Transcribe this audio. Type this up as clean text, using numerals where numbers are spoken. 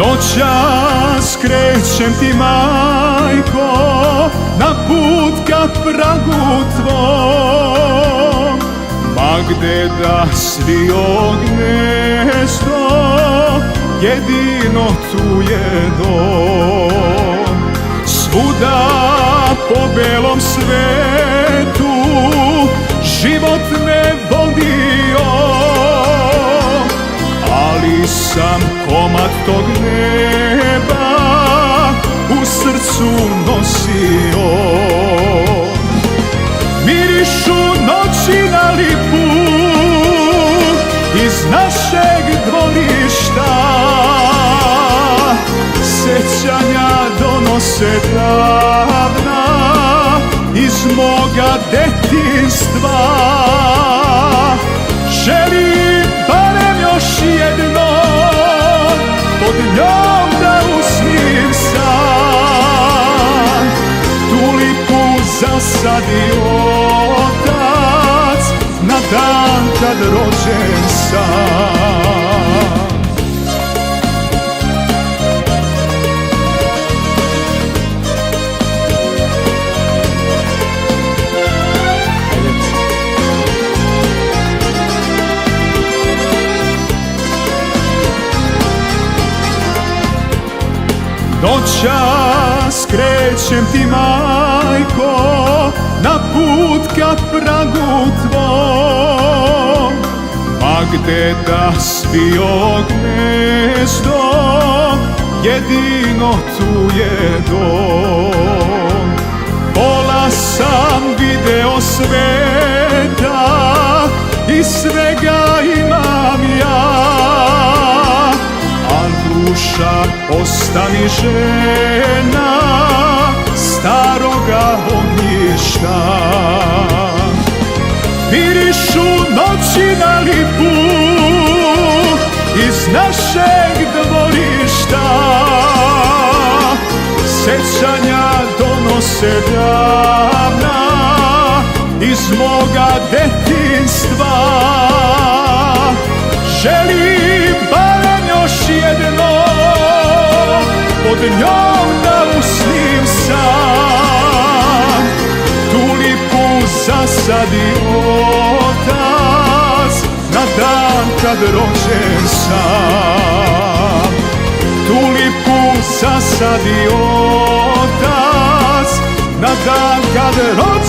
Noćas krećem ti, majko, na put ka pragu tvom, ma gde da svio gnezdo, jedino tu je dom. Svuda po belom svetu život me vodio, ali sam komad tog neba u srcu nosio. Mirišu noći na lipu iz našeg dvorišta, sećanja donose davna iz moga detinjstva. Želim barem još jedno pod njom da usnim san, tulipu zasadi otac na dan kad rođen sam. Noćas krećem ti, majko, na put ka pragu tvom, ma gde da svio gnezdo, jedino tu je dom. Pola sam video sveta i svega imam ja, duša ostani žena staroga ognjišta. Mirišu noći na lipu iz našeg dvorišta, sećanja donose davna iz moga detinjstva. Želim barem još jedno pod njom da usnim san, tulipu zasadi otac na dan kad rođen sam. Tulipu zasadi otac na dan kad rođen sam.